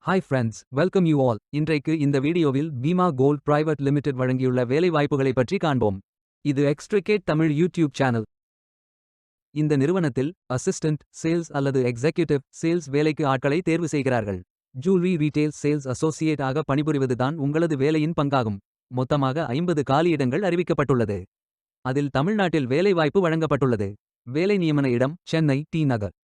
Hi friends, welcome you all. இன்றைக்கு இந்த வீடியோவில் பீமா கோல்ட் பிரைவேட் லிமிடெட் வழங்கியுள்ள வேலைவாய்ப்புகளை பற்றி காண்போம். இது எக்ஸ்ட்ரிகேட் தமிழ் யூடியூப் சேனல். இந்த நிறுவனத்தில் அசிஸ்டன்ட் சேல்ஸ் அல்லது எக்ஸிகியூட்டிவ் சேல்ஸ் வேலைக்கு ஆட்களை தேர்வு செய்கிறார்கள். ஜூவல்லரி ரீட்டெயில் சேல்ஸ் அசோசியேட் ஆக பணிபுரிவதுதான் உங்களது வேலையின் பங்காகும். மொத்தமாக 50 காலியிடங்கள் அறிவிக்கப்பட்டுள்ளது. அதில் தமிழ்நாட்டில் வேலைவாய்ப்பு வழங்கப்பட்டுள்ளது. வேலை நியமன இடம் சென்னை டி நகர்.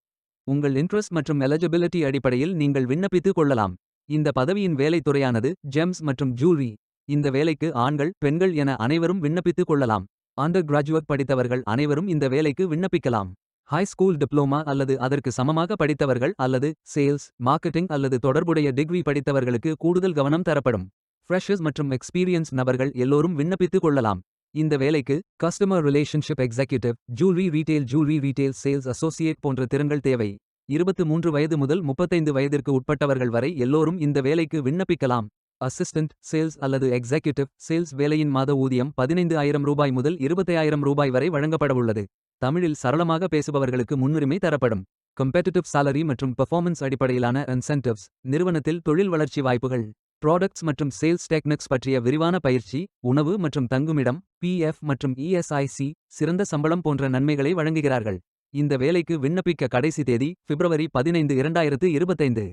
உங்கள் இன்ட்ரெஸ்ட் மற்றும் எலிஜிபிலிட்டி அடிப்படையில் நீங்கள் விண்ணப்பித்துக் கொள்ளலாம். இந்த பதவியின் வேலைத் துறையானது ஜெம்ஸ் மற்றும் ஜூவல்லரி. இந்த வேலைக்கு ஆண்கள் பெண்கள் என அனைவரும் விண்ணப்பித்துக் கொள்ளலாம். அண்டர் கிராஜுவேட் படித்தவர்கள் அனைவரும் இந்த வேலைக்கு விண்ணப்பிக்கலாம். ஹை ஸ்கூல் டிப்ளோமா அல்லது அதற்கு சமமாக படித்தவர்கள் அல்லது சேல்ஸ் மார்க்கெட்டிங் அல்லது தொடர்புடைய டிகிரி படித்தவர்களுக்கு கூடுதல் கவனம் தரப்படும். ஃப்ரெஷர்ஸ் மற்றும் எக்ஸ்பீரியன்ஸ் நபர்கள் எல்லோரும் விண்ணப்பித்துக் கொள்ளலாம். இந்த வேலைக்கு customer relationship executive jewellery retail sales associate போன்ற திறன்கள் தேவை. 23 வயது முதல் 35 வயதிற்கு உட்பட்டவர்கள் வரை எல்லோரும் இந்த வேலைக்கு விண்ணப்பிக்கலாம். அசிஸ்டன்ட் சேல்ஸ் அல்லது எக்ஸிகியூட்டிவ் சேல்ஸ் வேலையின் மாத ஊதியம் 15,000 ரூபாய் முதல் 25,000 ரூபாய் வரை வழங்கப்படவுள்ளது. தமிழில் சரளமாக பேசுபவர்களுக்கு முன்னுரிமை தரப்படும். கம்பெட்டிட்டிவ் சாலரி மற்றும் பெர்ஃபார்மன்ஸ் அடிப்படையிலான இன்சென்டிவ்ஸ். நிறுவனத்தில் தொழில் வளர்ச்சி வாய்ப்புகள். ப்ராடக்ட்ஸ் மற்றும் சேல்ஸ் டெக்னிக்ஸ் பற்றிய விரிவான பயிற்சி. உணவு மற்றும் தங்குமிடம் PF மற்றும் ESIC சிறந்த சம்பளம் போன்ற நன்மைகளை வழங்குகிறார்கள். இந்த வேலைக்கு விண்ணப்பிக்க கடைசி தேதி பிப்ரவரி 15, 2025.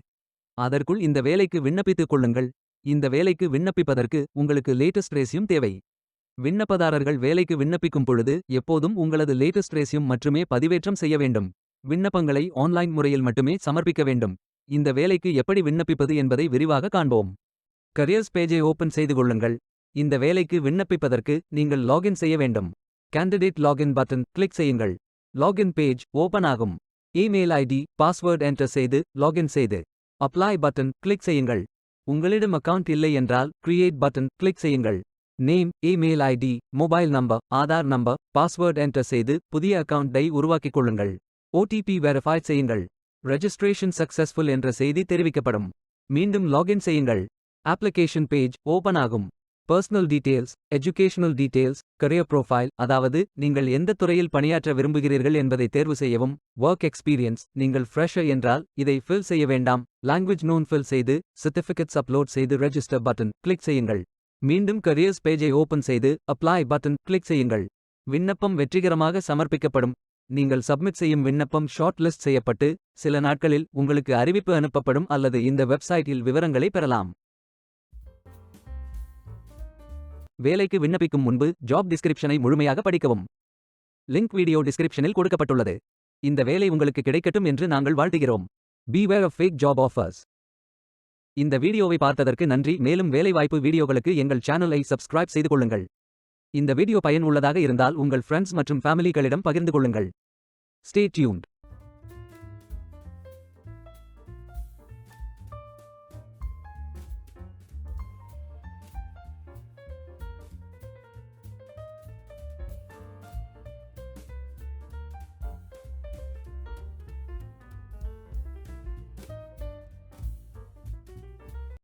அதற்குள் இந்த வேலைக்கு விண்ணப்பித்துக் கொள்ளுங்கள். இந்த வேலைக்கு விண்ணப்பிப்பதற்கு உங்களுக்கு லேட்டஸ்ட் ரெஸ்யூம் தேவை. விண்ணப்பதாரர்கள் வேலைக்கு விண்ணப்பிக்கும் பொழுது எப்போதும் உங்களது லேட்டஸ்ட் ரெஸ்யூம் மட்டுமே பதிவேற்றம் செய்ய வேண்டும். விண்ணப்பங்களை ஆன்லைன் முறையில் மட்டுமே சமர்ப்பிக்க வேண்டும். இந்த வேலைக்கு எப்படி விண்ணப்பிப்பது என்பதை விரிவாக காண்போம். கரியர்ஸ் பேஜை ஓபன் செய்து கொள்ளுங்கள். இந்த வேலைக்கு விண்ணப்பிப்பதற்கு நீங்கள் லாகின் செய்ய வேண்டும். கேண்டிடேட் லாகின் பட்டன் கிளிக் செய்யுங்கள். லாகின் பேஜ் ஓபன் ஆகும். இமெயில் ஐடி பாஸ்வேர்ட் என்டர் செய்து லாகின் செய்து அப்ளை பட்டன் கிளிக் செய்யுங்கள். உங்களிடம் அக்கவுண்ட் இல்லை என்றால் கிரியேட் பட்டன் கிளிக் செய்யுங்கள். Name email ID mobile number Aadhaar number password enter செய்து புதிய அக்கவுண்டை உருவாக்கிக் கொள்ளுங்கள். OTP வெரிஃபை செய்யுங்கள். ரெஜிஸ்ட்ரேஷன் சக்சஸ்ஃபுல் என்ற செய்தி தெரிவிக்கப்படும். மீண்டும் லாகின் செய்யுங்கள். அப்ளிகேஷன் பேஜ் ஓபன் ஆகும். Personal details educational details career profile அதாவது நீங்கள் எந்த துறையில் பணியாற்ற விரும்புகிறீர்கள் என்பதை தேர்வு செய்யவும். ஒர்க் எக்ஸ்பீரியன்ஸ் நீங்கள் ஃப்ரெஷர் என்றால் இதை ஃபில் செய்ய வேண்டாம். லாங்குவேஜ் நோன் ஃபில் செய்து சர்டிஃபிகேட்ஸ் அப்லோட் செய்து ரெஜிஸ்டர் பட்டன் கிளிக் செய்யுங்கள். மீண்டும் கரியர்ஸ் பேஜை ஓபன் செய்து அப்ளை பட்டன் கிளிக் செய்யுங்கள். விண்ணப்பம் வெற்றிகரமாக சமர்ப்பிக்கப்படும். நீங்கள் சப்மிட் செய்யும் விண்ணப்பம் ஷார்ட் லிஸ்ட் செய்யப்பட்டு சில நாட்களில் உங்களுக்கு அறிவிப்பு அனுப்பப்படும் அல்லது இந்த வெப்சைட்டில் விவரங்களை பெறலாம். வேலைக்கு விண்ணப்பிக்கும் முன்பு ஜாப் டிஸ்கிரிப்ஷனை முழுமையாக படிக்கவும். லிங்க் வீடியோ டிஸ்கிரிப்ஷனில் கொடுக்கப்பட்டுள்ளது. இந்த வேலை உங்களுக்கு கிடைக்கட்டும் என்று நாங்கள் வாழ்த்துகிறோம். Beware of fake job offers. இந்த வீடியோவை பார்த்ததற்கு நன்றி. மேலும் வேலைவாய்ப்பு வீடியோகளுக்கு எங்கள் சேனலை சப்ஸ்கிரைப் செய்து கொள்ளுங்கள். இந்த வீடியோ பயன் உள்ளதாக இருந்தால் உங்கள் ஃப்ரெண்ட்ஸ் மற்றும் ஃபேமிலிகளிடம் பகிர்ந்து கொள்ளுங்கள். Stay tuned.